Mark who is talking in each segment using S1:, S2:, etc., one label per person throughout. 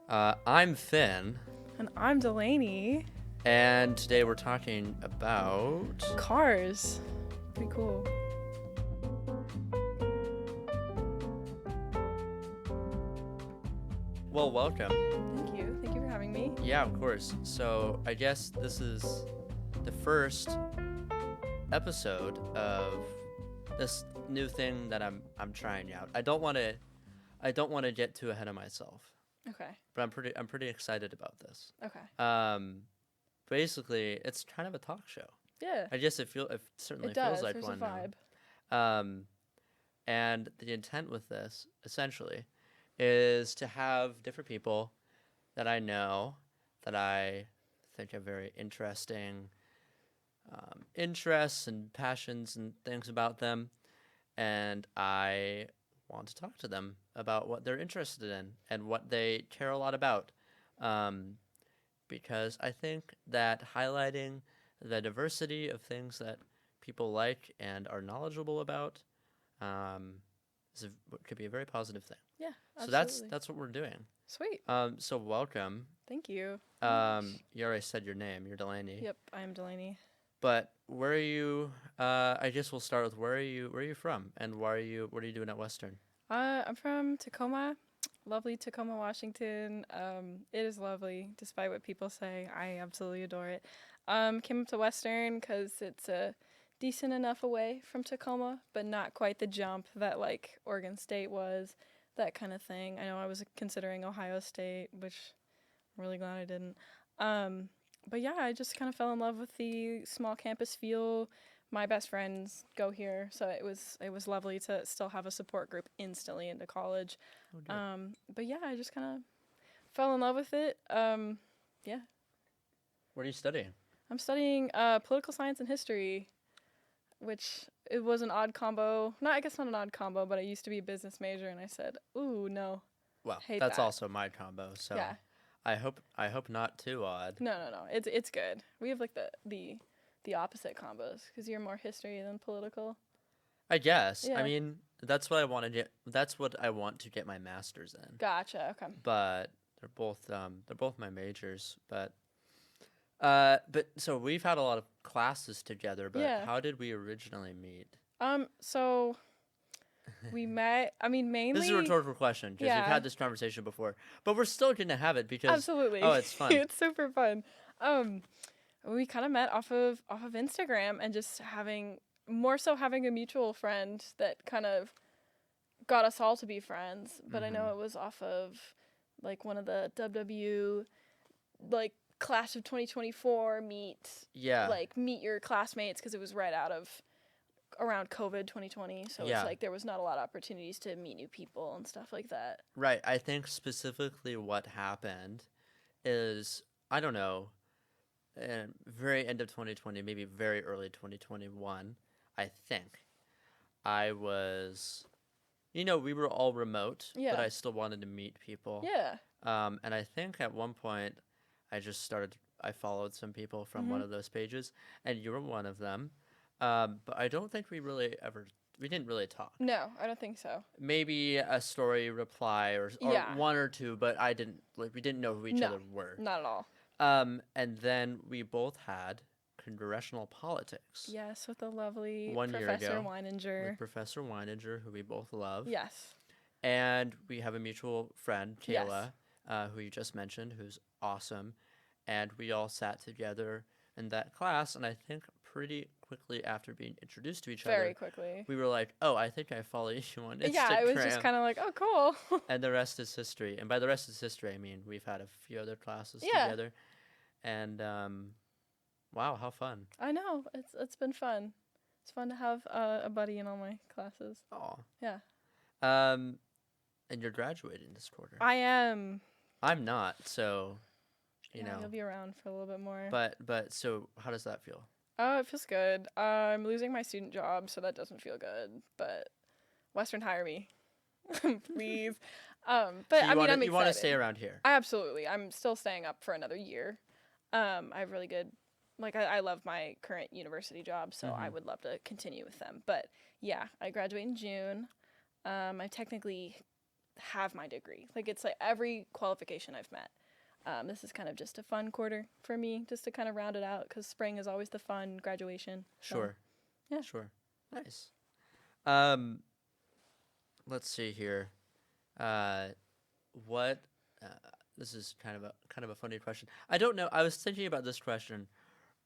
S1: I'm Finn,
S2: And I'm Delaney.
S1: and today we're talking about.
S2: Cars. Pretty cool.
S1: Well, welcome.
S2: Thank you. Thank you for having me.
S1: Yeah, of course. So I guess this is the first episode of this new thing that I'm trying out. I don't want to get too ahead of myself,
S2: Okay.
S1: but I'm pretty excited about this.
S2: Okay.
S1: Basically, it's kind of a talk show.
S2: Yeah.
S1: I guess it certainly
S2: It does.
S1: feels like
S2: There's
S1: one
S2: a vibe.
S1: now. And the intent with this, essentially, is to have different people that I know that I think have very interesting interests and passions and things about them, and I want to talk to them about what they're interested in and what they care a lot about, because I think that highlighting the diversity of things that people like and are knowledgeable about could be a very positive thing.
S2: Yeah.
S1: So
S2: Absolutely.
S1: that's what we're doing.
S2: Sweet.
S1: So welcome.
S2: Thank you.
S1: You already said your name. You're Delaney.
S2: Yep. I am Delaney.
S1: But where are you? I guess we'll start with where are you? Where are you from? And what are you doing at Western?
S2: I'm from Tacoma. Lovely Tacoma, Washington. It is lovely, despite what people say. I absolutely adore it. Came up to Western because it's a decent enough away from Tacoma, but not quite the jump that like Oregon State was, that kind of thing. I know I was considering Ohio State, which I'm really glad I didn't. But yeah, I just kind of fell in love with the small campus feel. My best friends go here, so it was lovely to still have a support group instantly into college.
S1: Oh, dear.
S2: But yeah, I just kind of fell in love with it. Yeah,
S1: What are you studying?
S2: I'm studying political science and history, which it was an odd combo. Not, I guess not an odd combo, but I used to be a business major, and I said, "Ooh, no,
S1: Well,
S2: hate
S1: that's
S2: that."
S1: also my combo. So
S2: Yeah.
S1: I hope not too odd.
S2: No. It's good. We have like the opposite combos because you're more history than political.
S1: I guess.
S2: Yeah.
S1: I mean, that's what I want to get. That's what I want to get my master's in.
S2: Gotcha. Okay.
S1: But they're both my majors. But so we've had a lot of classes together. But
S2: Yeah.
S1: how did we originally meet?
S2: So we met. I mean, mainly.
S1: This is a rhetorical question because we've
S2: Yeah.
S1: had this conversation before, but we're still gonna have it because
S2: Absolutely.
S1: oh, it's fun.
S2: It's super fun. We kind of met off of Instagram and just having a mutual friend that kind of got us all to be friends. But I know it was off of like one of the WW like class of 2024 meet your classmates because it was right out of around COVID 2020. So
S1: Yeah.
S2: it's like there was not a lot of opportunities to meet new people and stuff like that.
S1: Right. I think specifically what happened is I don't know, very end of 2020, maybe very early 2021. I think I was, we were all remote,
S2: Yeah.
S1: but I still wanted to meet people.
S2: Yeah.
S1: And I think at one point I followed some people from one of those pages, and you were one of them. But I don't think we didn't really talk.
S2: No, I don't think so.
S1: Maybe a story reply or
S2: Yeah.
S1: one or two, but we didn't know who each
S2: No.
S1: other were.
S2: Not at all.
S1: And then we both had congressional politics.
S2: Yes, with the lovely
S1: 1 year
S2: Professor
S1: ago,
S2: Weininger.
S1: with Professor Weininger, who we both love.
S2: Yes.
S1: And we have a mutual friend,
S2: Yes.
S1: Kayla, who you just mentioned, who's awesome. And we all sat together in that class, and I think pretty quickly after being introduced to each
S2: Very
S1: other,
S2: quickly.
S1: we were like, oh, I think I follow you on Instagram.
S2: Yeah, it was just kind of like, oh, cool.
S1: And the rest is history. And by the rest is history, I mean we've had a few other classes
S2: Yeah.
S1: together. And wow, how fun.
S2: I know. It's been fun. It's fun to have a buddy in all my classes.
S1: Oh.
S2: Yeah.
S1: And you're graduating this quarter.
S2: I am.
S1: I'm not, so you know.
S2: You'll be around for a little bit more.
S1: But so how does that feel?
S2: Oh, it feels good. I'm losing my student job, so that doesn't feel good. But Western, hire me, please. But
S1: So
S2: I'm excited.
S1: You want to stay around here?
S2: Absolutely. I'm still staying up for another year. I have really good, I love my current university job, so I would love to continue with them. But yeah, I graduate in June. I technically have my degree. Like, it's like every qualification I've met. This is kind of just a fun quarter for me, just to kind of round it out, because spring is always the fun graduation. So,
S1: Sure.
S2: yeah.
S1: Sure. Nice. Um, let's see here. Uh, what? Uh, this is kind of a funny question. I don't know. I was thinking about this question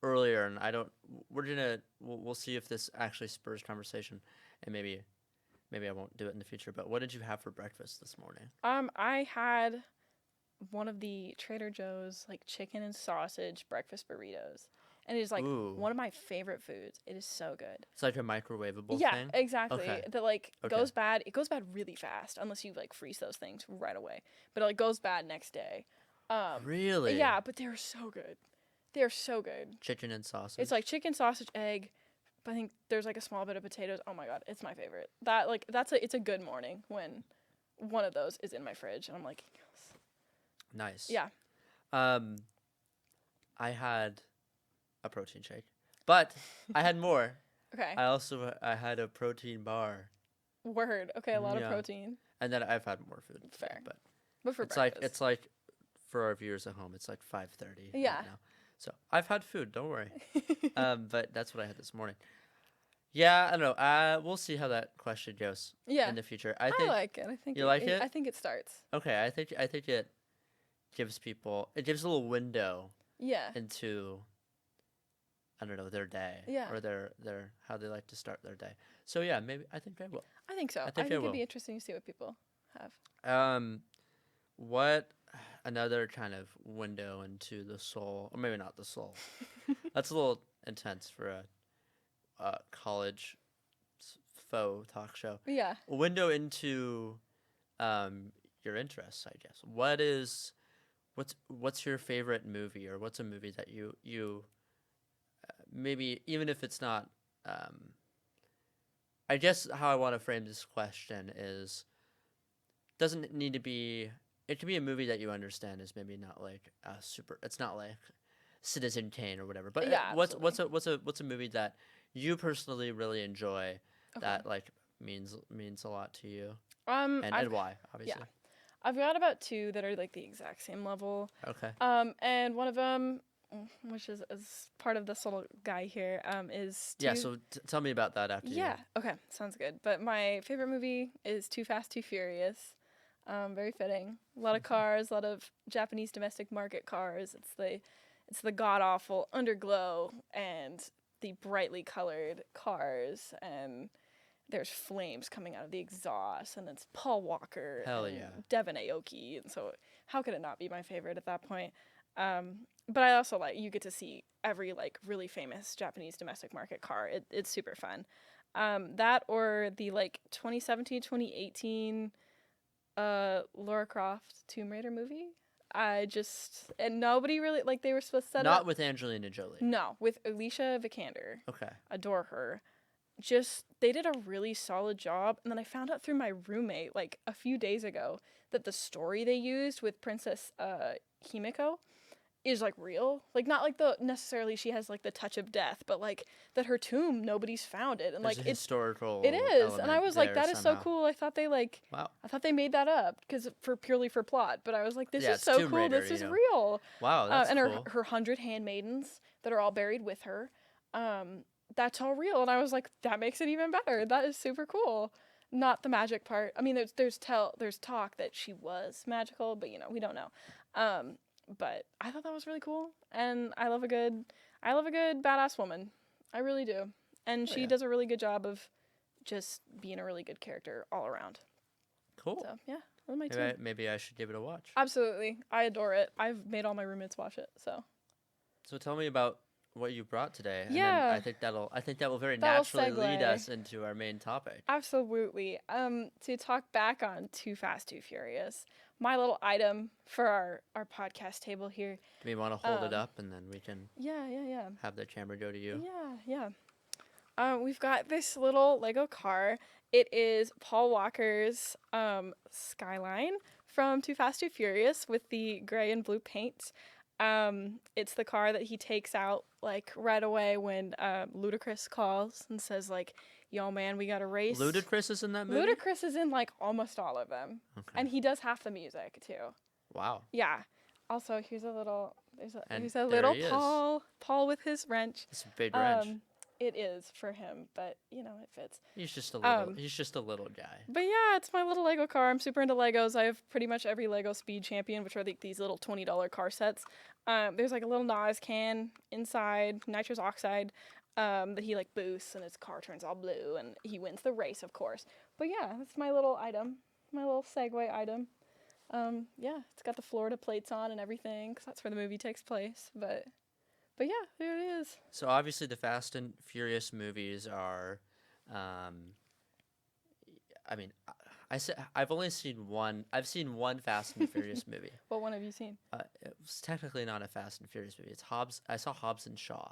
S1: earlier, and I don't. We'll see if this actually spurs conversation, and maybe I won't do it in the future. But what did you have for breakfast this morning?
S2: I had one of the Trader Joe's like chicken and sausage breakfast burritos, and it is like
S1: Ooh,
S2: one of my favorite foods. It is so good.
S1: it's like a microwavable
S2: Yeah,
S1: thing.
S2: exactly.
S1: Okay.
S2: That like
S1: Okay.
S2: goes bad. It goes bad really fast unless you like freeze those things right away. But it like goes bad next day.
S1: Really?
S2: Yeah, but they're so good. They're so good.
S1: Chicken and sausage.
S2: It's like chicken, sausage, egg. But I think there's like a small bit of potatoes. Oh my god, it's my favorite. It's a good morning when one of those is in my fridge and I'm like, yes.
S1: Nice.
S2: Yeah.
S1: I had a protein shake, but I had more.
S2: Okay.
S1: I had a protein bar,
S2: Word. Okay, a lot
S1: Yeah.
S2: of protein.
S1: and then I've had more food. today,
S2: Fair.
S1: but
S2: But for
S1: it's
S2: breakfast.
S1: like for our viewers at home, it's like 5:30
S2: Yeah.
S1: right now. So I've had food. Don't worry. But that's what I had this morning. Yeah, I don't know. We'll see how that question goes
S2: Yeah.
S1: in the future.
S2: I like it. I think
S1: You like it?
S2: I think it starts.
S1: Okay. I think it gives a little window
S2: Yeah.
S1: into, I don't know, their day.
S2: Yeah.
S1: Or their how they like to start their day. So yeah, maybe I think I will.
S2: I think so.
S1: I
S2: I
S1: think
S2: think
S1: I
S2: it'd
S1: will.
S2: be interesting to see what people have.
S1: What another kind of window into the soul, or maybe not the soul. That's a little intense for a college faux talk show.
S2: Yeah.
S1: A window into your interests, I guess. What's your favorite movie, or what's a movie that you maybe, even if it's not, I guess how I want to frame this question is, doesn't need to be, it can be a movie that you understand is maybe not like it's not like Citizen Kane or whatever, but
S2: Yeah,
S1: what's a movie that you personally really enjoy,
S2: Okay.
S1: that like means a lot to you,
S2: Um,
S1: and
S2: I've,
S1: why, obviously.
S2: I've got about two that are like the exact same level.
S1: Okay.
S2: And one of them, which is part of this little guy here, is
S1: Yeah, so tell me about that after
S2: Yeah. Okay. Sounds good. But my favorite movie is Too Fast, Too Furious. Very fitting. A lot of cars, a lot of Japanese domestic market cars. It's the god awful underglow and the brightly colored cars, and there's flames coming out of the exhaust, and it's Paul Walker
S1: Hell
S2: and
S1: yeah.
S2: Devin Aoki, and so how could it not be my favorite at that point? But I also like, you get to see every like really famous Japanese domestic market car. It's super fun. That or the like 2017, 2018 Lara Croft Tomb Raider movie. And nobody really, like, they were supposed to set
S1: Not
S2: up.
S1: with Angelina Jolie.
S2: No, with Alicia Vikander.
S1: Okay.
S2: Adore her. Just, they did a really solid job. And then I found out through my roommate, like, a few days ago, that the story they used with Princess Himiko is, like, real. Like, not like necessarily she has, like, the touch of death, but, like, that her tomb, nobody's found it. And,
S1: There's
S2: like,
S1: a historical
S2: it is. And I
S1: element
S2: was like,
S1: there
S2: that is
S1: somehow.
S2: so cool. I thought they made that up purely for plot. But I was like, this
S1: Yeah,
S2: is
S1: it's
S2: so
S1: Tomb
S2: cool.
S1: Raider,
S2: This
S1: you
S2: is
S1: know.
S2: real.
S1: Wow, that's
S2: and
S1: cool.
S2: her 100 handmaidens that are all buried with her. That's all real. And I was like, that makes it even better. That is super cool. Not the magic part. I mean, there's talk that she was magical, but we don't know. But I thought that was really cool, and I love a good badass woman. I really do. And she
S1: yeah.
S2: does a really good job of just being a really good character all around.
S1: Cool.
S2: So, yeah, those are my two.
S1: Maybe I should give it a watch.
S2: Absolutely. I adore it. I've made all my roommates watch it, so.
S1: So tell me about what you brought today. And
S2: Yeah.
S1: then I think that will very
S2: That'll
S1: naturally lead
S2: segue.
S1: us into our main topic.
S2: Absolutely. To talk back on Too Fast, Too Furious, my little item for our podcast table here.
S1: Do we want to hold it up, and then we can
S2: Yeah.
S1: have the camera go to you?
S2: Yeah. We've got this little Lego car. It is Paul Walker's Skyline from Too Fast, Too Furious with the gray and blue paint. It's the car that he takes out like right away when Ludacris calls and says like, yo man, we got to race.
S1: Ludacris is in that movie?
S2: Ludacris is in like almost all of them.
S1: Okay.
S2: And he does half the music too.
S1: Wow.
S2: Yeah. Also, here's a little
S1: And
S2: here's a
S1: there
S2: little
S1: he is.
S2: Paul with his wrench.
S1: It's a big wrench.
S2: It is for him, but you know, it fits.
S1: He's just a little guy.
S2: But yeah, it's my little Lego car. I'm super into Legos. I have pretty much every Lego Speed Champion, which are these little $20 car sets. There's like a little Nas can inside, nitrous oxide, that he like boosts and his car turns all blue and he wins the race, of course. But yeah, that's my little item, my little Segway item. Yeah, it's got the Florida plates on and everything because that's where the movie takes place. But yeah, there it is.
S1: So obviously the Fast and Furious movies are, I mean, I've only seen one. I've seen one Fast and Furious movie.
S2: What one have you seen?
S1: It was technically not a Fast and Furious movie. It's Hobbs. I saw Hobbs and Shaw.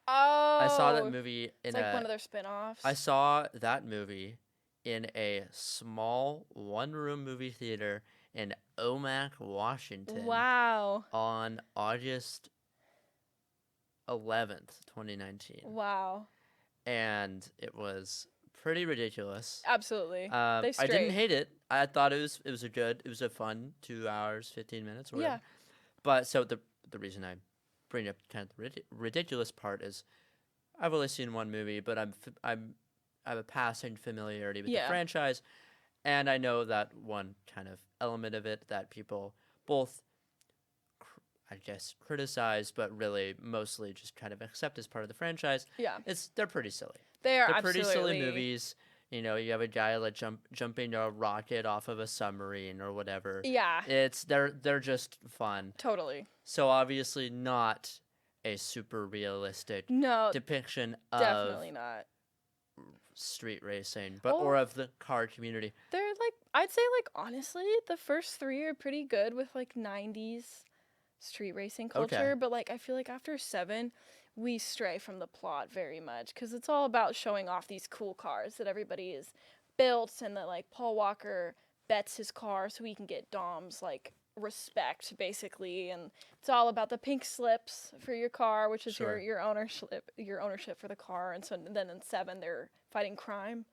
S2: Oh,
S1: I saw that movie in
S2: it's like one of their spin-offs.
S1: I saw that movie in a small one-room movie theater in Omak, Washington.
S2: Wow.
S1: On August 11th, 2019.
S2: Wow.
S1: And it was pretty ridiculous.
S2: Absolutely.
S1: I didn't hate it. I thought it was a fun 2 hours, 15 minutes. Whatever. Yeah. But so the reason I bring up kind of the ridiculous part is I've only seen one movie, but I have a passing familiarity with the franchise, and I know that one kind of element of it that people both, I guess, criticize, but really mostly just kind of accept as part of the franchise.
S2: Yeah,
S1: they're pretty silly.
S2: They're
S1: pretty silly movies. You know, you have a guy like jumping a rocket off of a submarine or whatever.
S2: Yeah,
S1: they're just fun.
S2: Totally.
S1: So obviously not a super realistic depiction of
S2: definitely not
S1: street racing, but or of the car community.
S2: They're like, I'd say like honestly, the first three are pretty good with like 90s street racing culture, but like I feel like after 7 we stray from the plot very much because it's all about showing off these cool cars that everybody is built and that like Paul Walker bets his car so he can get Dom's like respect basically, and it's all about the pink slips for your car, which is your ownership for the car. And so then in 7 they're fighting crime,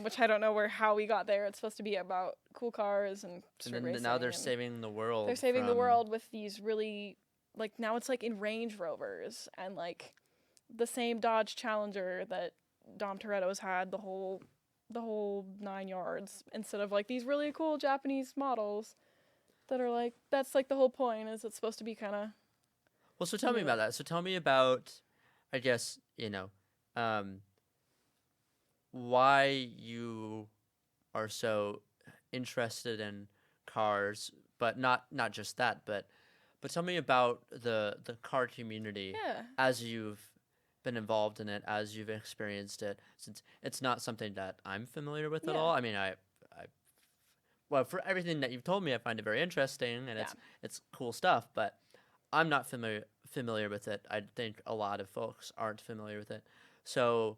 S2: which I don't know how we got there. It's supposed to be about cool cars and racing,
S1: now they're saving the world.
S2: They're saving the world with these really like now it's like in Range Rovers and like the same Dodge Challenger that Dom Toretto's had the whole 9 yards, instead of like these really cool Japanese models that are like, that's like the whole point, is it's supposed to be kind of.
S1: Well, so tell me about that. So tell me about, I guess, you know, why you are so interested in cars, but not just that, but tell me about the car community as you've been involved in it, as you've experienced it, since it's not something that I'm familiar with at all. I mean, well, for everything that you've told me, I find it very interesting, and it's cool stuff, but I'm not familiar with it. I think a lot of folks aren't familiar with it. So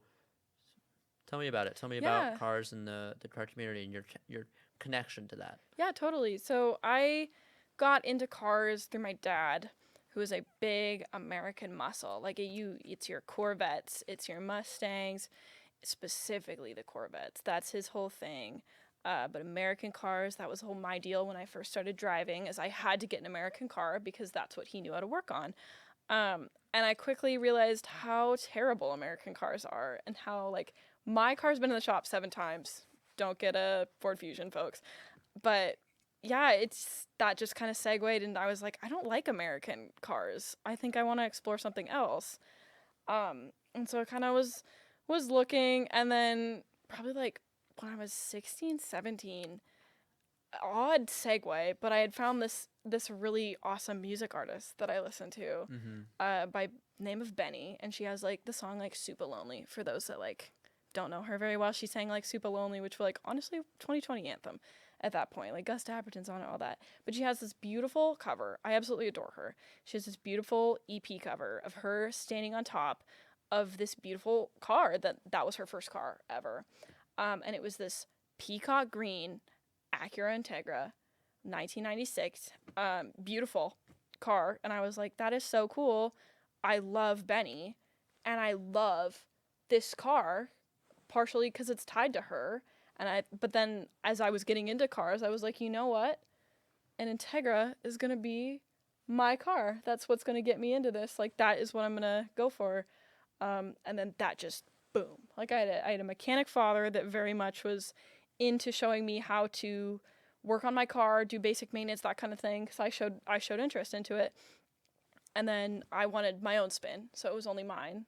S1: tell me about it. Tell me about cars and the car community and your connection to that.
S2: Yeah, totally. So I got into cars through my dad, who is a big American muscle. Like it's your Corvettes, it's your Mustangs, specifically the Corvettes. That's his whole thing. But American cars, that was my deal when I first started driving, is I had to get an American car because that's what he knew how to work on. And I quickly realized how terrible American cars are, and how like my car's been in the shop 7 times. Don't get a Ford Fusion, folks. But yeah, that just kind of segued, and I was like, I don't like American cars. I think I want to explore something else. And so I kind of was looking, and then probably like when I was 16, 17, odd segue, but I had found this really awesome music artist that I listened to, by name of Benny, and she has like the song like Super Lonely. For those that like don't know her very well, she sang like Super Lonely, which was like honestly 2020 anthem at that point. Like Gus Dapperton's on it, all that. But she has this beautiful cover. I absolutely adore her. She has this beautiful EP cover of her standing on top of this beautiful car that was her first car ever. And it was this peacock green Acura Integra, 1996, beautiful car. And I was like, that is so cool. I love Benny, and I love this car. partially because it's tied to her. But then as I was getting into cars, I was like, you know what? An Integra is going to be my car. That's what's going to get me into this. Like, that is what I'm going to go for. And then that just, boom. Like, I had a mechanic father that very much was into showing me how to work on my car, do basic maintenance, that kind of thing, because I showed interest into it. And then I wanted my own spin, so it was only mine.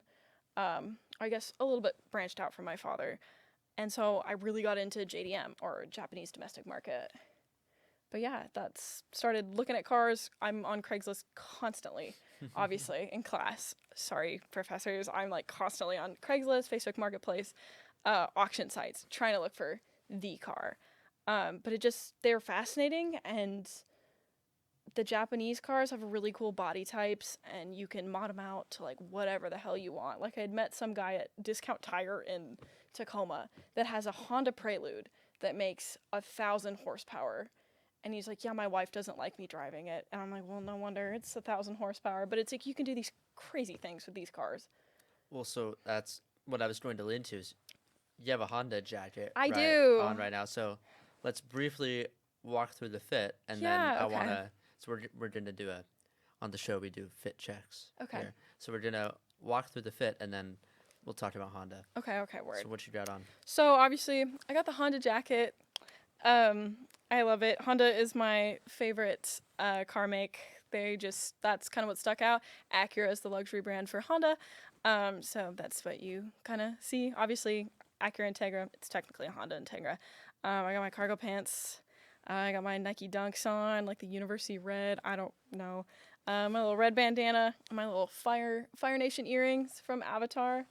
S2: I guess a little bit branched out from my father. And so I really got into JDM, or Japanese domestic market. But yeah, that's started looking at cars. I'm on Craigslist constantly, obviously, in class. Sorry, professors. I'm like constantly on Craigslist, Facebook Marketplace, auction sites, trying to look for the car. But they're fascinating, and the Japanese cars have really cool body types, and you can mod them out to like whatever the hell you want. Like, I'd met some guy at Discount Tire in Tacoma that has a Honda Prelude that makes 1,000 horsepower. And he's like, yeah, my wife doesn't like me driving it. And I'm like, well, no wonder, it's 1,000 horsepower. But it's like, you can do these crazy things with these cars.
S1: Well, so that's what I was going to lean into. Is you have a Honda jacket
S2: I do.
S1: on right now. So let's briefly walk through the fit, and
S2: Yeah,
S1: then I
S2: okay.
S1: want to. So we're gonna do on the show we do fit checks.
S2: Okay.
S1: Here. So we're gonna walk through the fit, and then we'll talk about Honda.
S2: Okay, word.
S1: So what you got on?
S2: So obviously, I got the Honda jacket. I love it. Honda is my favorite car make. That's kind of what stuck out. Acura is the luxury brand for Honda. So that's what you kind of see. Obviously, Acura Integra, it's technically a Honda Integra. I got my cargo pants. I got my Nike Dunks on, like the University Red. I don't know. My little red bandana, my little Fire Nation earrings from Avatar.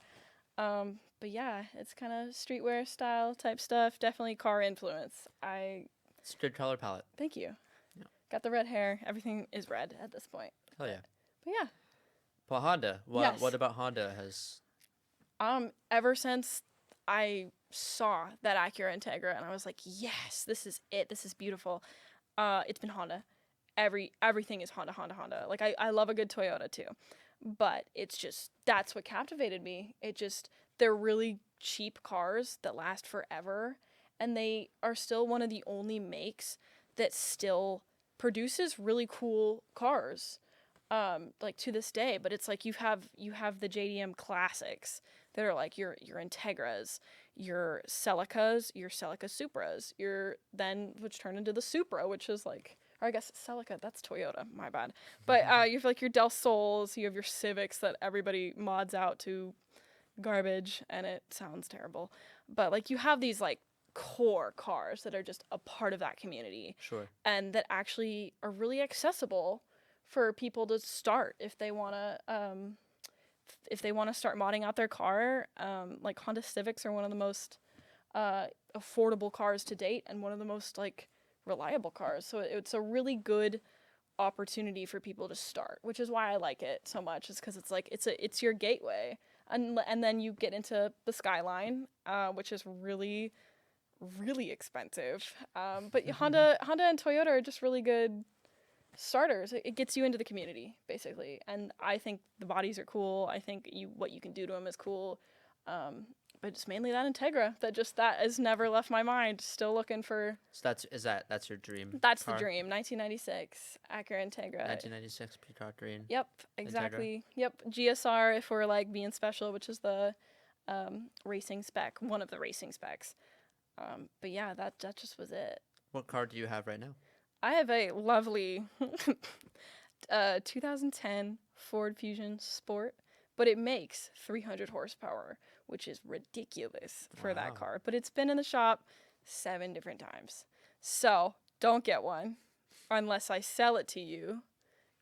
S2: But yeah, it's kind of streetwear style type stuff. Definitely car influence.
S1: It's a good color palette.
S2: Thank you.
S1: Yeah.
S2: Got the red hair. Everything is red at this point.
S1: Hell yeah.
S2: But yeah.
S1: Well, Honda.
S2: Yes.
S1: What about Honda has?
S2: Ever since I saw that Acura Integra, and I was like, yes, this is it. This is beautiful. It's been Honda. Everything is Honda. Like, I love a good Toyota too, but that's what captivated me. They're really cheap cars that last forever, and they are still one of the only makes that still produces really cool cars, like to this day. But it's like you have the JDM classics that are like your Integras, your Celicas, your Celica Supras, which turn into the Supra, which is like, or I guess Celica, that's Toyota, my bad. But you have like your Del Sols, you have your Civics that everybody mods out to garbage, and it sounds terrible. But like, you have these like core cars that are just a part of that community.
S1: Sure.
S2: And that actually are really accessible for people to start if they want to start modding out their car. Like, Honda Civics are one of the most affordable cars to date, and one of the most like reliable cars. So it's a really good opportunity for people to start, which is why I like it so much. Is because it's like it's your gateway, and then you get into the Skyline, which is really, really expensive. But Honda and Toyota are just really good starters. It gets you into the community, basically. And I think the bodies are cool. I think what you can do to them is cool. But it's mainly that Integra that has never left my mind. Still looking for.
S1: So that's your dream?
S2: That's
S1: car?
S2: The dream. 1996 Acura Integra.
S1: 1996 peacock green.
S2: Yep, exactly. Integra. Yep, GSR if we're like being special, which is the racing spec, one of the racing specs. But yeah, that just was it.
S1: What car do you have right now?
S2: I have a lovely 2010 Ford Fusion Sport, but it makes 300 horsepower, which is ridiculous for that car. But it's been in the shop 7 different times. So don't get one unless I sell it to you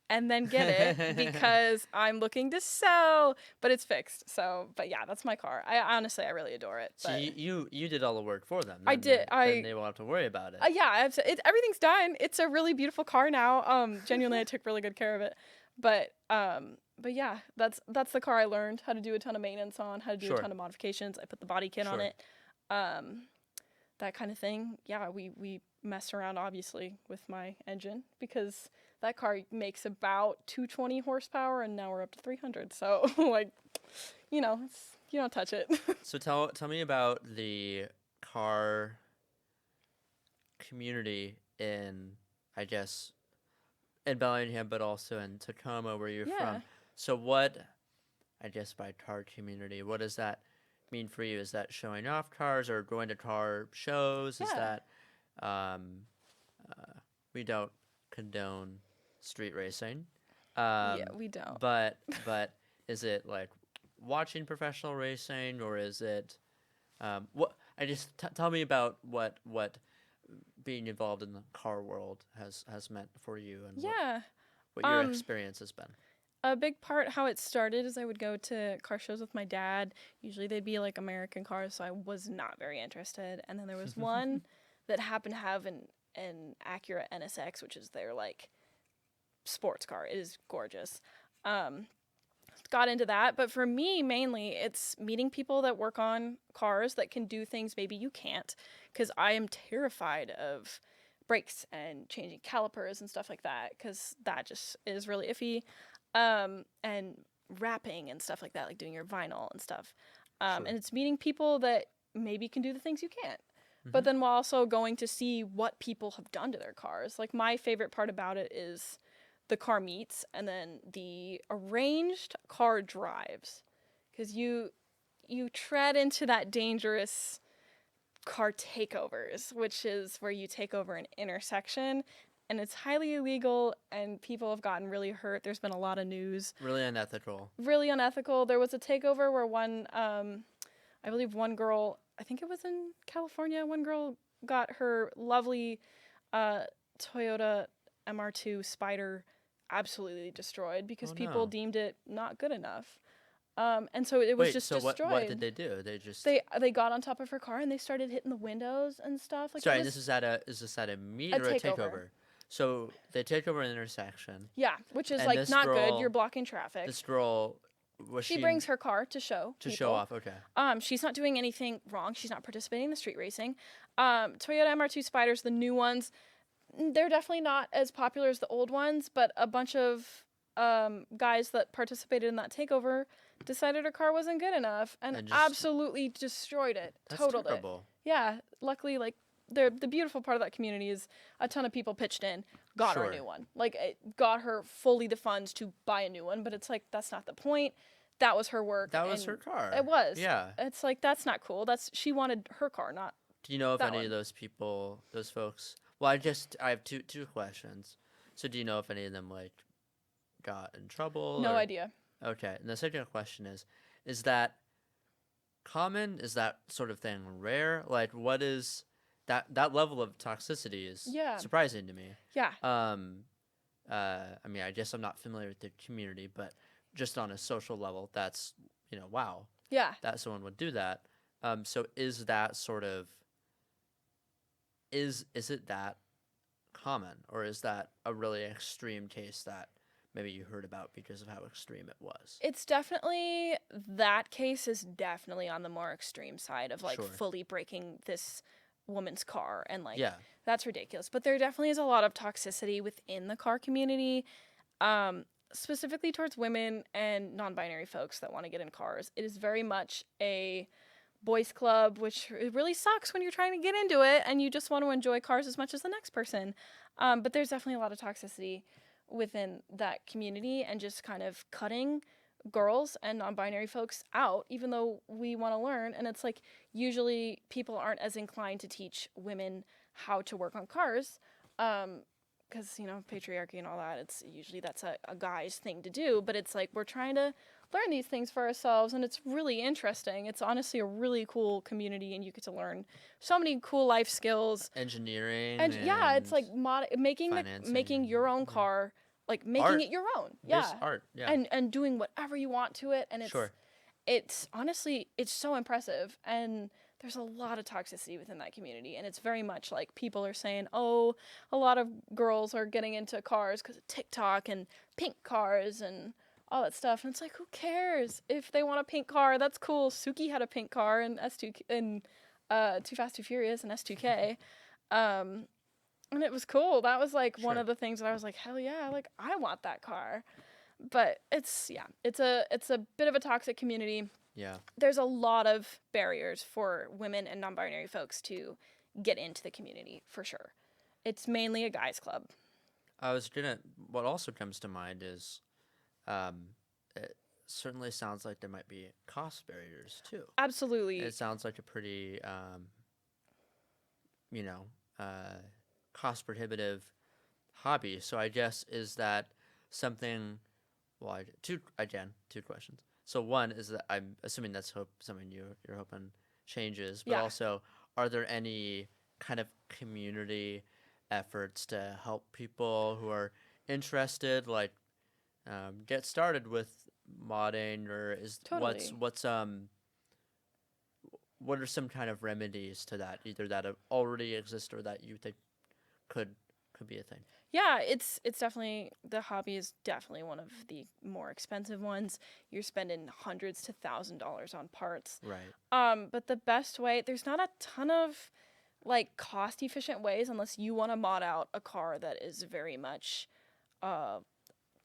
S2: and then get it because I'm looking to sell, but it's fixed. So, but yeah, that's my car. I really adore it.
S1: So you did all the work for them.
S2: I did.
S1: Then they won't have to worry about it.
S2: Yeah, everything's done. It's a really beautiful car now. Genuinely, I took really good care of it. But yeah, that's the car I learned how to do a ton of maintenance on, how to do a ton of modifications. I put the body kit on it. That kind of thing. Yeah, we messed around obviously with my engine because that car makes about 220 horsepower and now we're up to 300. So like, You don't touch it.
S1: So tell me about the car community in, I guess, in Bellingham, but also in Tacoma, where you're
S2: Yeah.
S1: from. So what, I guess, by car community, what does that mean for you? Is that showing off cars or going to car shows? Is
S2: Yeah.
S1: that um, we don't condone street racing,
S2: Yeah,
S1: um,
S2: we don't.
S1: but is it like watching professional racing, or is it what? I just tell me about what being involved in the car world has meant for you, and
S2: Yeah.
S1: what your
S2: Um,
S1: experience has been.
S2: a big part how it started is I would go to car shows with my dad. Usually they'd be like American cars, so I was not very interested. And then there was one that happened to have an Acura NSX, which is their like sports car. It is gorgeous. Um, got into that, but for me mainly it's meeting people that work on cars that can do things maybe you can't, because I am terrified of brakes and changing calipers and stuff like that, because that just is really iffy. And wrapping and stuff like that, like doing your vinyl and stuff.
S1: Sure.
S2: And it's meeting people that maybe can do the things you can't,
S1: Mm-hmm.
S2: but then while also going to see what people have done to their cars. Like my favorite part about it is the car meets and then the arranged car drives, because you tread into that dangerous car takeovers, which is where you take over an intersection, and it's highly illegal and people have gotten really hurt. There's been a lot of news.
S1: Really unethical.
S2: Really unethical. There was a takeover where I believe one girl, I think it was in California, one girl got her lovely uh, Toyota MR2 Spider absolutely destroyed because
S1: Oh
S2: people
S1: no.
S2: deemed it not good enough. And so it was
S1: Wait,
S2: just
S1: so what did
S2: destroyed.
S1: they do? They just
S2: They got on top of her car and they started hitting the windows and stuff. Like it
S1: sorry, and
S2: was
S1: this is at a is this at a meet
S2: a
S1: or a
S2: takeover.
S1: takeover? So they take over an intersection,
S2: Yeah, which is
S1: and
S2: like not good. You're blocking traffic.
S1: this girl, was
S2: She
S1: she
S2: brings her car to show
S1: to show
S2: people.
S1: off? Okay,
S2: She's not doing anything wrong. She's not participating in the street racing. Toyota MR2 Spiders, the new ones, they're definitely not as popular as the old ones, but a bunch of guys that participated in that takeover decided her car wasn't good enough and
S1: and just
S2: absolutely destroyed it,
S1: that's
S2: totaled it.
S1: terrible.
S2: Yeah, luckily, like, the beautiful part of that community is a ton of people pitched in, got her a
S1: Sure,
S2: new one. Like, it got her fully the funds to buy a new one, but it's like, that's not the point. That was her work.
S1: that was
S2: and
S1: her car.
S2: It was.
S1: Yeah.
S2: It's like, that's not cool. She wanted her car, not
S1: Do you know if
S2: that
S1: any of
S2: one.
S1: those people, those folks? Well, I have two questions. So do you know if any of them like got in trouble?
S2: No
S1: Or
S2: idea.
S1: okay, and the second question is that common? Is that sort of thing rare? Like, what is that level of toxicity is
S2: Yeah.
S1: surprising to me.
S2: Yeah.
S1: I mean, I guess I'm not familiar with the community, but just on a social level, that's wow,
S2: Yeah.
S1: that someone would do that. So is that sort of is it that common, or is that a really extreme case that maybe you heard about because of how extreme it was?
S2: It's definitely, that case is definitely on the more extreme side of like
S1: Sure.
S2: fully breaking this woman's car and like
S1: Yeah.
S2: that's ridiculous. But there definitely is a lot of toxicity within the car community, specifically towards women and non-binary folks that want to get in cars. It is very much a boys club, which it really sucks when you're trying to get into it and you just want to enjoy cars as much as the next person. But there's definitely a lot of toxicity within that community and just kind of cutting girls and non-binary folks out, even though we want to learn. And it's like usually people aren't as inclined to teach women how to work on cars, because patriarchy and all that, it's usually that's a guy's thing to do. But it's like we're trying to learn these things for ourselves, and it's really interesting. It's honestly a really cool community, and you get to learn so many cool life skills.
S1: Engineering
S2: And yeah, it's like making
S1: financing
S2: your own
S1: and
S2: car, like making
S1: art.
S2: it your own.
S1: There's
S2: Yeah.
S1: art. Yeah.
S2: And doing whatever you want to it, and
S1: Sure.
S2: it's honestly, it's so impressive. And there's a lot of toxicity within that community, and it's very much like people are saying, oh, a lot of girls are getting into cars because of TikTok and pink cars and all that stuff. And it's like, who cares if they want a pink car? That's cool. Suki had a pink car in Too Fast Too Furious and S2K. And it was cool. That was like one
S1: Sure.
S2: of the things that I was like, hell yeah, like I want that car. But it's a bit of a toxic community.
S1: Yeah.
S2: There's a lot of barriers for women and non-binary folks to get into the community for sure. It's mainly a guys club.
S1: I was gonna. What also comes to mind is, it certainly sounds like there might be cost barriers too.
S2: Absolutely.
S1: It sounds like a pretty, you know, cost prohibitive hobby. So I guess is that something? Well, two questions. So one is that I'm assuming that's something you're hoping changes, but
S2: Yeah,
S1: also are there any kind of community efforts to help people who are interested, like get started with modding, or is
S2: totally.
S1: what are some kind of remedies to that, either that have already exist or that you think could could be a thing?
S2: Yeah, it's definitely, the hobby is definitely one of the more expensive ones. You're spending hundreds to $1,000 on parts.
S1: Right.
S2: But the best way, there's not a ton of like cost efficient ways unless you want to mod out a car that is uh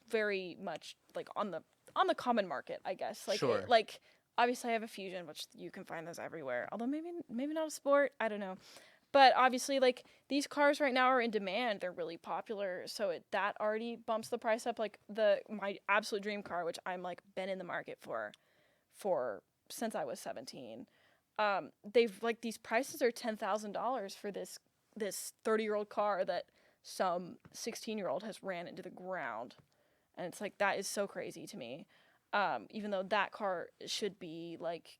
S2: very much like on the common market, I guess.
S1: Sure.
S2: Like obviously I have a Fusion, which you can find those everywhere. Although maybe not a Sport, I don't know. But obviously, like these cars right now are in demand. They're really popular, so that already bumps the price up. Like my absolute dream car, which I'm like been in the market for since I was 17. They've like these prices are $10,000 for this 30-year-old car that some 16-year-old has ran into the ground, and it's like that is so crazy to me. Even though that car should be like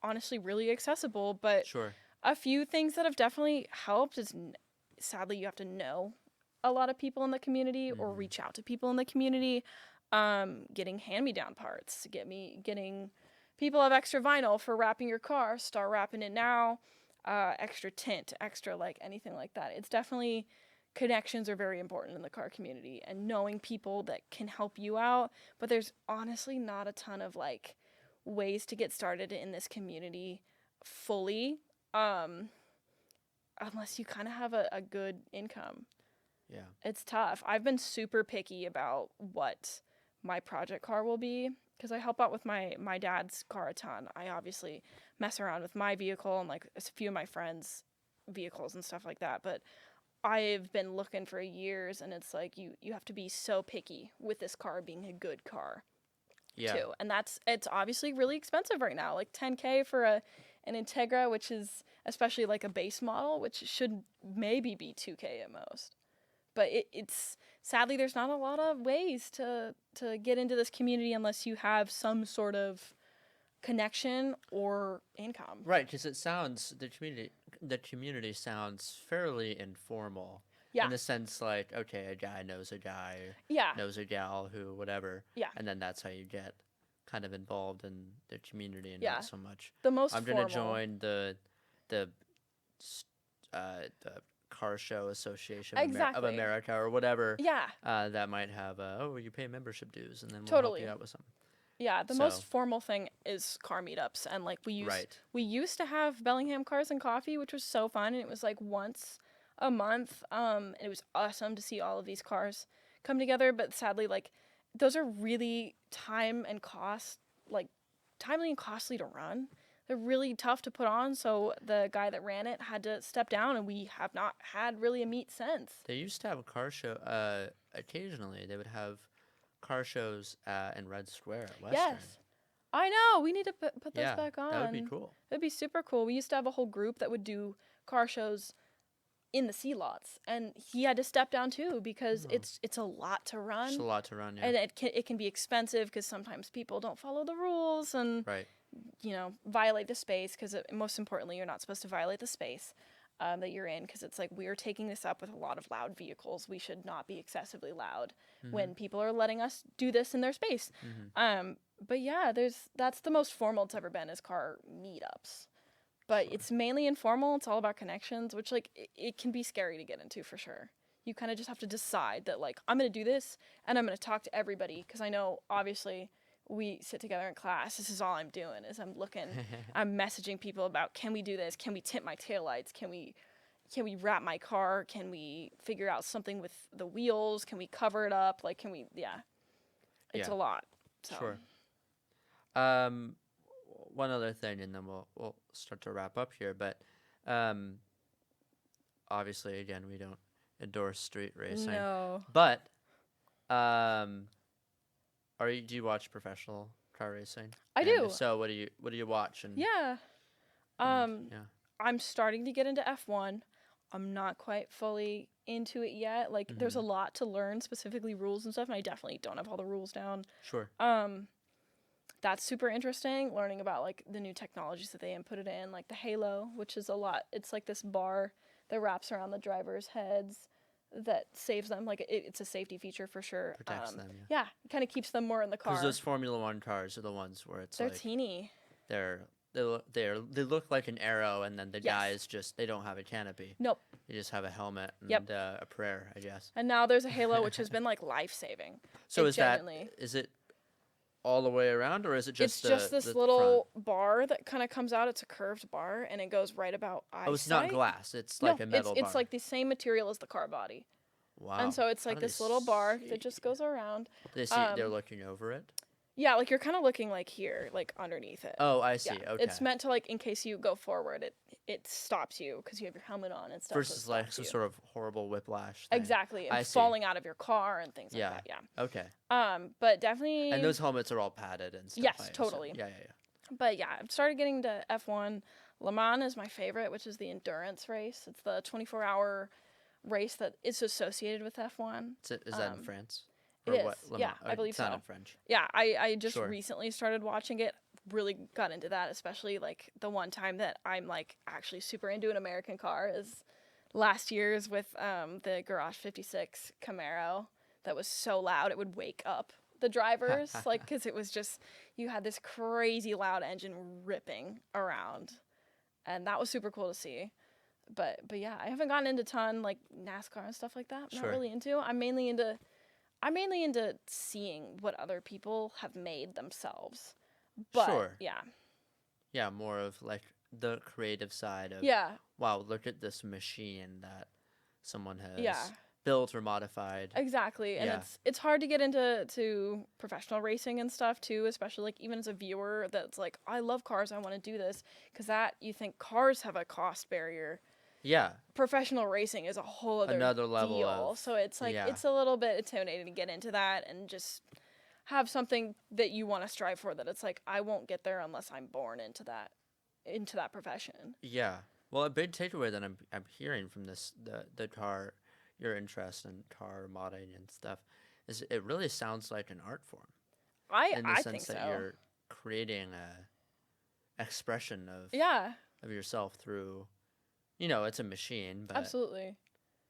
S2: honestly really accessible, but
S1: Sure.
S2: a few things that have definitely helped is sadly you have to know a lot of people in the community or
S1: Hmm.
S2: reach out to people in the community. Getting hand-me-down parts, getting people have extra vinyl for wrapping your car, start wrapping it now. Extra tint, extra like anything like that. It's definitely, connections are very important in the car community and knowing people that can help you out. But there's honestly not a ton of like ways to get started in this community fully, um, unless you kind of have a good income.
S1: Yeah.
S2: It's tough. I've been super picky about what my project car will be because I help out with my dad's car a ton. I obviously mess around with my vehicle and like a few of my friends' vehicles and stuff like that. But I've been looking for years, and it's like you have to be so picky with this car being a good car
S1: Yeah.
S2: too. And it's obviously really expensive right now, like 10K for an Integra, which is especially like a base model, which should maybe be 2K at most. But it's sadly there's not a lot of ways to get into this community unless you have some sort of connection or income.
S1: Right, because it sounds the community sounds fairly informal
S2: Yeah.
S1: in the sense like, okay, a guy knows a guy,
S2: Yeah.
S1: knows a gal who whatever,
S2: Yeah.
S1: and then that's how you get kind of involved in the community and
S2: Yeah.
S1: not so much.
S2: The most
S1: I'm gonna
S2: formal.
S1: join the s- the Car Show Association of
S2: Exactly.
S1: America or whatever,
S2: Yeah.
S1: that might have you pay membership dues and then we'll help you
S2: Totally.
S1: out with something.
S2: Yeah, the most
S1: So
S2: formal thing is car meetups, and like
S1: right,
S2: we used to have Bellingham Cars and Coffee, which was so fun, and it was like once a month. And it was awesome to see all of these cars come together, but sadly like those are really like timely and costly to run. They're really tough to put on, so the guy that ran it had to step down, and we have not had really a meet since.
S1: they used to have a car show. Occasionally, they would have car shows in Red Square at Western.
S2: Yes. I know. We need to put those
S1: Yeah,
S2: back
S1: that would be
S2: on.
S1: cool.
S2: It'd be super cool. We used to have a whole group that would do car shows in the sea lots, and he had to step down too because
S1: Oh,
S2: it's a lot to
S1: just a
S2: run,
S1: lot to run. Yeah.
S2: and it can be expensive because sometimes people don't follow the rules and
S1: Right.
S2: violate the space because most importantly you're not supposed to violate the space that you're in because it's like we're taking this up with a lot of loud vehicles. We should not be excessively loud
S1: Mhm.
S2: when people are letting us do this in their space.
S1: Mhm.
S2: But yeah, that's the most formal it's ever been is car meetups. But
S1: Sure.
S2: it's mainly informal. It's all about connections, which like it can be scary to get into for sure. You kind of just have to decide that like I'm gonna do this and I'm gonna talk to everybody because I know obviously we sit together in class. This is all I'm doing is I'm messaging people about can we do this? Can we tint my taillights? Can we wrap my car? Can we figure out something with the wheels? Can we cover it up? Like can we yeah. It's
S1: Yeah,
S2: a lot. So
S1: sure. Um, one other thing, and then we'll start to wrap up here. But um, obviously, again, we don't endorse street racing.
S2: no,
S1: But um, do you watch professional car racing?
S2: I
S1: And if
S2: do.
S1: so, what do you watch?
S2: Yeah.
S1: And
S2: Um,
S1: yeah.
S2: I'm starting to get into F1. I'm not quite fully into it yet. Like, there's a
S1: Hmm.
S2: lot to learn, specifically rules and stuff, and I definitely don't have all the rules down.
S1: Sure.
S2: Um, that's super interesting, learning about, like, the new technologies that they inputted in, like the Halo, which is a lot. It's like this bar that wraps around the driver's heads that saves them. Like, it's a safety feature for sure.
S1: Protects them. Yeah.
S2: Yeah, it kind of keeps them more in the
S1: Because
S2: car.
S1: those Formula One cars are the ones where it's
S2: They're
S1: like
S2: teeny.
S1: they look like an arrow, and then the
S2: Yes.
S1: guys just they don't have a canopy.
S2: Nope.
S1: They just have a helmet and
S2: Yep.
S1: a prayer, I guess.
S2: And now there's a Halo, which has been, like, life-saving.
S1: So
S2: It genuinely.
S1: is it all the way around, or is it just
S2: It's just this
S1: the
S2: little
S1: front?
S2: bar that kind of comes out. It's a curved bar, and it goes right about eyesight.
S1: Oh, it's not glass. It's
S2: No,
S1: like a metal
S2: it's
S1: bar.
S2: like the same material as the car body.
S1: Wow.
S2: And so it's
S1: How
S2: like
S1: do they
S2: this little bar
S1: see?
S2: that just goes around.
S1: They see they're
S2: Um,
S1: looking over it.
S2: Yeah, like you're kind of looking like here, like underneath it.
S1: Oh, I see.
S2: Yeah,
S1: Okay.
S2: it's meant to, like, in case you go forward, it stops you because you have your helmet on and stuff. So it
S1: Versus like
S2: stops
S1: some
S2: you.
S1: sort of horrible whiplash thing.
S2: Exactly,
S1: I
S2: and
S1: see.
S2: falling out of your car and things
S1: Yeah.
S2: like that. Yeah.
S1: Okay.
S2: But definitely.
S1: And those helmets are all padded and stuff.
S2: Yes,
S1: I assume.
S2: totally.
S1: Yeah.
S2: But yeah, I've started getting to F1. Le Mans is my favorite, which is the endurance race. It's the 24-hour race that is associated with F1.
S1: Is that in France?
S2: It
S1: Or
S2: is.
S1: what? Le
S2: Yeah,
S1: Mans?
S2: I believe
S1: it's not
S2: so.
S1: in French.
S2: Yeah, I just
S1: Sure.
S2: recently started watching it. Really got into that, especially like the one time that I'm like actually super into an American car is last year's with the Garage 56 Camaro that was so loud it would wake up the drivers, like, because it was just, you had this crazy loud engine ripping around, and that was super cool to see. But yeah, I haven't gotten into ton like NASCAR and stuff like that. I'm
S1: Sure.
S2: not really into. I'm mainly into seeing what other people have made themselves. But
S1: Sure.
S2: yeah.
S1: Yeah, more of like the creative side of
S2: Yeah.
S1: wow, look at this machine that someone has
S2: Yeah.
S1: built or modified.
S2: Exactly. And
S1: Yeah.
S2: it's hard to get into professional racing and stuff too, especially like even as a viewer that's like, I love cars, I want to do this, because that you think cars have a cost barrier.
S1: Yeah.
S2: Professional racing is a whole other
S1: Another level
S2: deal.
S1: of
S2: So it's like
S1: yeah.
S2: it's a little bit intimidating to get into that and just have something that you want to strive for, that it's like I won't get there unless I'm born into that profession.
S1: Yeah. Well, a big takeaway that I'm hearing from this the car your interest in car modding and stuff is it really sounds like an art form in the
S2: I
S1: sense
S2: think
S1: that
S2: so.
S1: you're creating a expression
S2: Yeah,
S1: of yourself through it's a machine but
S2: absolutely.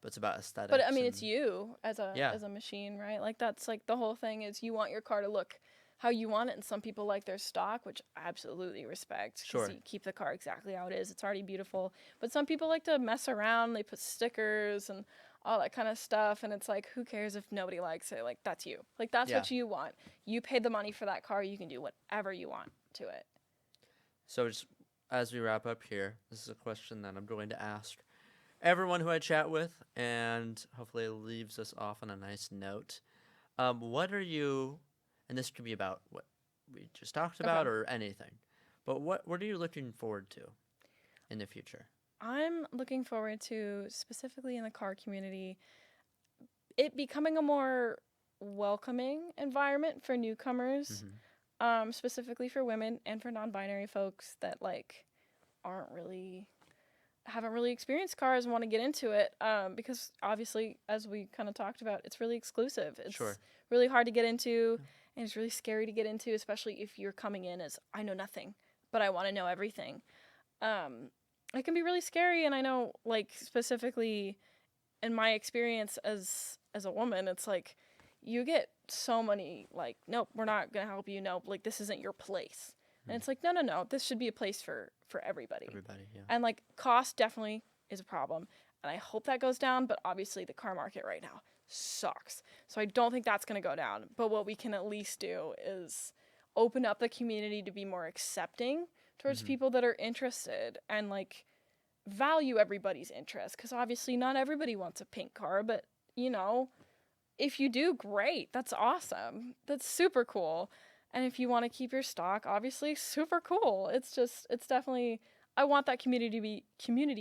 S1: it's about aesthetics.
S2: But I mean, it's you as
S1: Yeah.
S2: a machine, right? Like that's like the whole thing is you want your car to look how you want it, and some people like their stock, which I absolutely respect. 'Cause
S1: Sure.
S2: you keep the car exactly how it is. It's already beautiful. But some people like to mess around. They put stickers and all that kind of stuff, and it's like, who cares if nobody likes it? Like that's you. Like that's what you want. You paid the money for that car. You can do whatever you want to it.
S1: So just as we wrap up here, this is a question that I'm going to ask everyone who I chat with, and hopefully it leaves us off on a nice note. What are you, and this could be about what we just talked about
S2: Okay.
S1: or anything, but what are you looking forward to in the future?
S2: I'm looking forward to, specifically in the car community, it becoming a more welcoming environment for newcomers, specifically for women and for non-binary folks that like haven't really experienced cars and want to get into it, because obviously, as we kind of talked about, it's really exclusive. It's
S1: Sure.
S2: really hard to get into, and it's really scary to get into, especially if you're coming in as, I know nothing, but I want to know everything. It can be really scary, and I know, like, specifically in my experience as a woman, it's like you get so many like, nope, we're not gonna help you. Nope, like this isn't your place. And it's like, no, this should be a place for everybody.
S1: Everybody, yeah.
S2: And like cost definitely is a problem, and I hope that goes down. But obviously, the car market right now sucks, so I don't think that's gonna go down. But what we can at least do is open up the community to be more accepting towards people that are interested, and like value everybody's interest, because obviously not everybody wants a pink car, but if you do, great. That's awesome. That's super cool. And if you want to keep your stock, obviously super cool. It's definitely, I want that community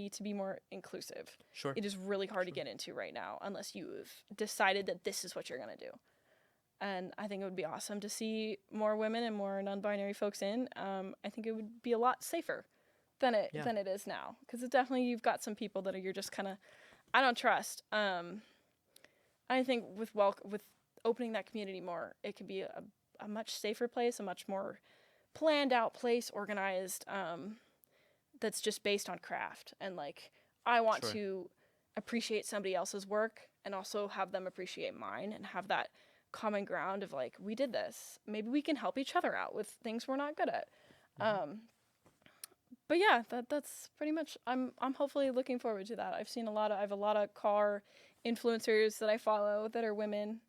S2: to be more inclusive.
S1: Sure.
S2: It is really hard to
S1: Sure.
S2: get into right now unless you've decided that this is what you're going to do. And I think it would be awesome to see more women and more non-binary folks in. I think it would be a lot safer
S1: Yeah.
S2: than it is now, because it definitely, you've got some people that are, you're just kind of, I don't trust. I think with opening that community more, it could be a much safer place, a much more planned out place, organized. That's just based on craft and like, I want
S1: Sure.
S2: to appreciate somebody else's work and also have them appreciate mine and have that common ground of like, we did this, maybe we can help each other out with things we're not good at.
S1: Hmm.
S2: But yeah, that's pretty much, I'm hopefully looking forward to that. I have a lot of car influencers that I follow that are women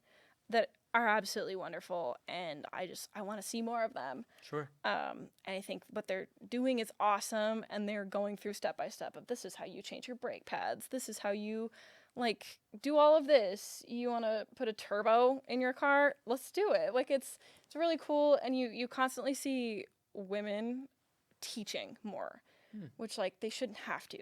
S2: that are absolutely wonderful, and I want to see more of them.
S1: Sure.
S2: And I think what they're doing is awesome, and they're going through step by step of, this is how you change your brake pads, this is how you like do all of this. You want to put a turbo in your car, let's do it. Like, it's really cool, and you constantly see women teaching more,
S1: Hmm.
S2: which like they shouldn't have to,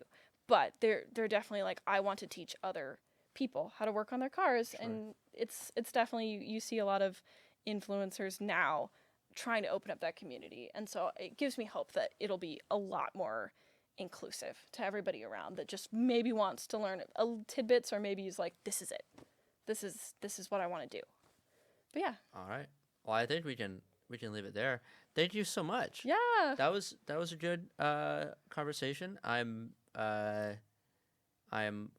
S2: but they're definitely like, I want to teach other people how to work on their cars.
S1: Sure.
S2: And it's definitely, you see a lot of influencers now trying to open up that community, and so it gives me hope that it'll be a lot more inclusive to everybody around that just maybe wants to learn tidbits, or maybe is like, this is it, this is what I want to do. But yeah.
S1: All right. Well, I think we can leave it there. Thank you so much.
S2: Yeah.
S1: That was a good conversation. I'm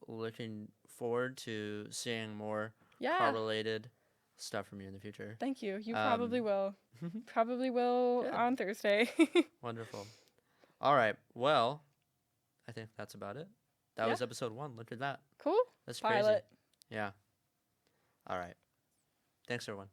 S1: looking forward to seeing more car
S2: Yeah.
S1: related stuff from you in the future.
S2: Thank you. You probably
S1: Um,
S2: will. Probably will
S1: Good.
S2: on Thursday.
S1: Wonderful. All right. Well, I think that's about it. That
S2: Yeah.
S1: was episode 1. Look at that.
S2: Cool.
S1: That's crazy.
S2: Pilot.
S1: Yeah. All right. Thanks, everyone.